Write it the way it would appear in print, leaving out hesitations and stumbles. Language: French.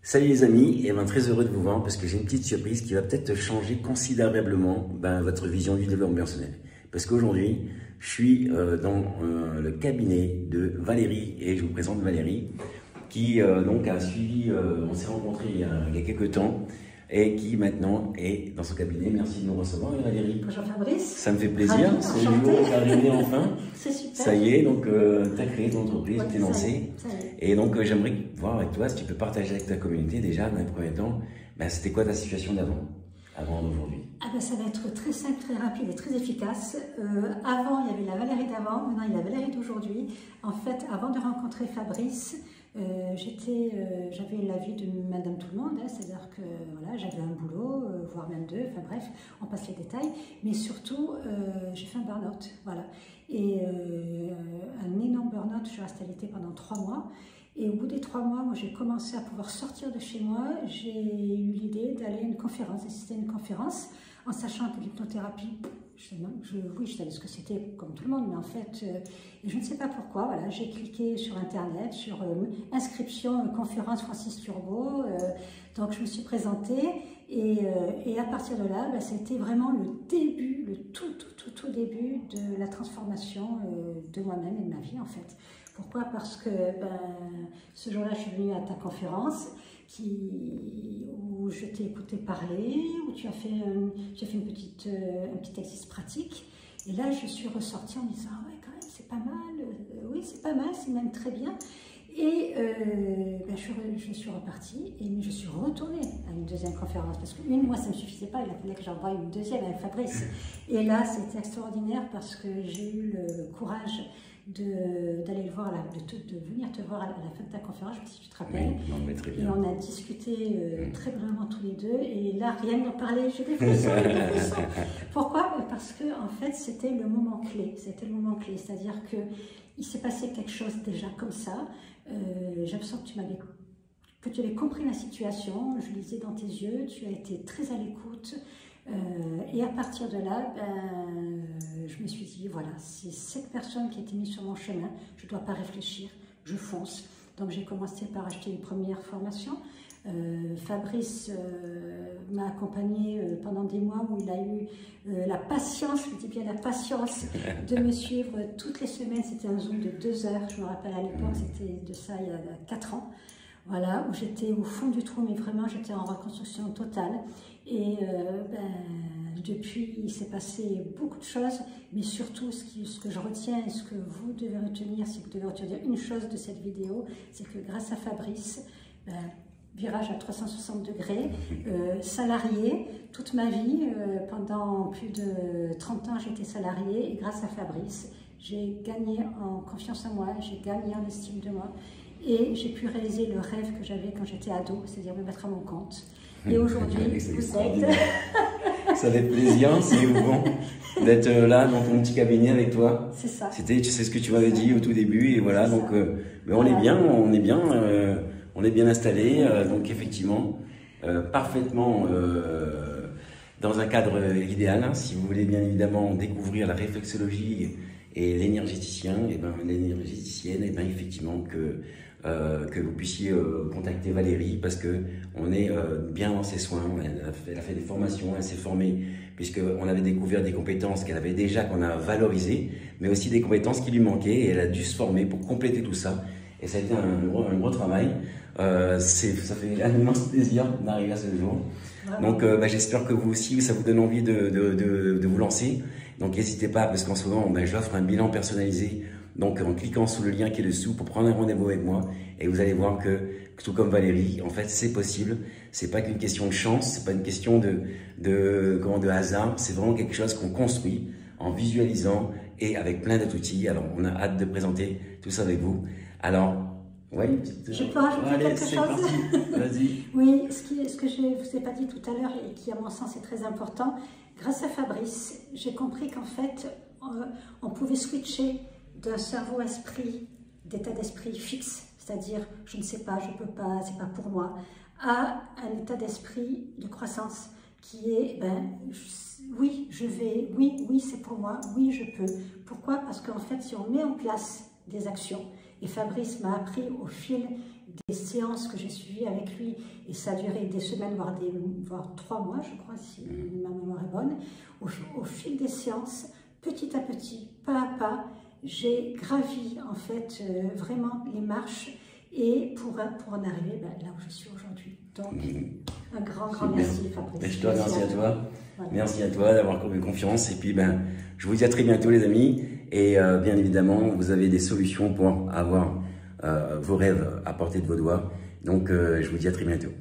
Salut les amis, et très heureux de vous voir parce que j'ai une petite surprise qui va peut-être changer considérablement votre vision du développement personnel. Parce qu'aujourd'hui, je suis dans le cabinet de Valérie et je vous présente Valérie qui donc a suivi, on s'est rencontrés il y a quelques temps et qui maintenant est dans son cabinet. Merci de nous recevoir Valérie. Bonjour Fabrice. Ça me fait plaisir, c'est le jour où arrivé enfin. C'est super. Ça y est, donc tu as créé ton entreprise, tu t'es lancé. Et donc j'aimerais voir avec toi si tu peux partager avec ta communauté déjà dans les premiers temps, c'était quoi ta situation avant d'aujourd'hui? Ça va être très simple, très rapide et très efficace. Avant, il y avait la Valérie d'avant, maintenant il y a la Valérie d'aujourd'hui. En fait, avant de rencontrer Fabrice, j'avais la vie de Madame Tout le Monde, c'est-à-dire que voilà, j'avais un boulot, voire même deux, enfin bref, on passe les détails. Mais surtout, j'ai fait un burn-out, voilà. Et un énorme burn-out, je suis restée alitée pendant 3 mois. Et au bout des 3 mois, moi j'ai commencé à pouvoir sortir de chez moi. J'ai eu l'idée d'aller à une conférence, d'assister à une conférence, en sachant que l'hypnothérapie, oui, je savais ce que c'était comme tout le monde, mais en fait, je ne sais pas pourquoi, voilà, j'ai cliqué sur Internet, sur inscription, conférence Francis Turbo, donc je me suis présentée, et à partir de là, c'était vraiment le début, le tout début de la transformation de moi-même et de ma vie, en fait. Pourquoi? Parce que ce jour-là, je suis venue à ta conférence où je t'ai écouté parler, où tu as fait, un petit exercice pratique. Et là, je suis ressortie en me disant, ah ouais, quand même, c'est pas mal, oui, c'est pas mal, c'est même très bien. Et je suis repartie, mais je suis retournée à une deuxième conférence, parce qu'une, moi, ça ne me suffisait pas, il fallait que j'envoie une deuxième avec Fabrice. Et là, c'était extraordinaire parce que j'ai eu le courage d'aller le voir, de venir te voir à la fin de ta conférence, je ne sais pas si tu te rappelles. Oui, non, mais très bien. Et on a discuté très vraiment tous les deux, et là, rien d'en parler, j'ai des frissons, Pourquoi? Parce que, en fait, c'était le moment clé, c'est-à-dire qu'il s'est passé quelque chose déjà comme ça. J'ai l'impression que tu avais compris la situation, je lisais dans tes yeux, tu as été très à l'écoute. Et à partir de là, je me suis dit, voilà, c'est cette personne qui a été mise sur mon chemin, je ne dois pas réfléchir, je fonce. Donc j'ai commencé par acheter une première formation. Fabrice m'a accompagnée pendant des mois où il a eu la patience, je dis bien la patience, de me suivre toutes les semaines. C'était un Zoom de 2 heures, je me rappelle à l'époque, c'était de ça il y a 4 ans. Voilà, où j'étais au fond du trou, mais vraiment j'étais en reconstruction totale. Et depuis, il s'est passé beaucoup de choses, mais surtout ce que je retiens et ce que vous devez retenir, si vous devez retenir une chose de cette vidéo, c'est que grâce à Fabrice, virage à 360 degrés, salarié toute ma vie, pendant plus de 30 ans j'étais salariée, et grâce à Fabrice, j'ai gagné en confiance en moi, j'ai gagné en estime de moi, et j'ai pu réaliser le rêve que j'avais quand j'étais ado, c'est-à-dire me mettre à mon compte. Et aujourd'hui, vous êtes... Ça fait plaisir, c'est bon d'être là dans ton petit cabinet avec toi. C'est ça. Tu sais ce que tu m'avais dit au tout début, et voilà, donc on est bien installé, donc effectivement, parfaitement dans un cadre idéal. Hein, si vous voulez bien évidemment découvrir la réflexologie et l'énergéticienne, effectivement que vous puissiez contacter Valérie, parce que on est bien dans ses soins. Elle a fait des formations, elle s'est formée, puisqu'on avait découvert des compétences qu'elle avait déjà, qu'on a valorisées, mais aussi des compétences qui lui manquaient, et elle a dû se former pour compléter tout ça. Et ça a été un gros travail. Ça fait un immense plaisir d'arriver à ce jour. Donc j'espère que vous aussi, ça vous donne envie de vous lancer. Donc n'hésitez pas, parce qu'en ce moment, j'offre un bilan personnalisé, donc en cliquant sur le lien qui est dessous pour prendre un rendez-vous avec moi, et vous allez voir que tout comme Valérie, en fait c'est possible. C'est pas qu'une question de chance, c'est pas une question de hasard, c'est vraiment quelque chose qu'on construit en visualisant et avec plein d'outils. Alors on a hâte de présenter tout ça avec vous. Alors oui, je peux rajouter quelque chose? Vas-y. Oui, ce que je ne vous ai pas dit tout à l'heure et qui à mon sens est très important, grâce à Fabrice, j'ai compris qu'en fait on pouvait switcher d'un cerveau-esprit, d'état d'esprit fixe, c'est-à-dire je ne sais pas, je ne peux pas, c'est pas pour moi, à un état d'esprit de croissance qui est oui, je vais, oui, c'est pour moi, oui, je peux. Pourquoi? Parce qu'en fait, si on met en place des actions, et Fabrice m'a appris au fil des séances que j'ai suivies avec lui, et ça a duré des semaines, voire 3 mois, je crois, si ma mémoire est bonne. Au fil des séances, petit à petit, pas à pas, j'ai gravi en fait vraiment les marches, et pour en arriver là où je suis aujourd'hui. Donc, un grand merci, Fabrice. Je te remercie à toi. Voilà. Merci à toi d'avoir eu confiance. Et puis, je vous dis à très bientôt, les amis. Et bien évidemment, vous avez des solutions pour avoir vos rêves à portée de vos doigts. Donc, je vous dis à très bientôt.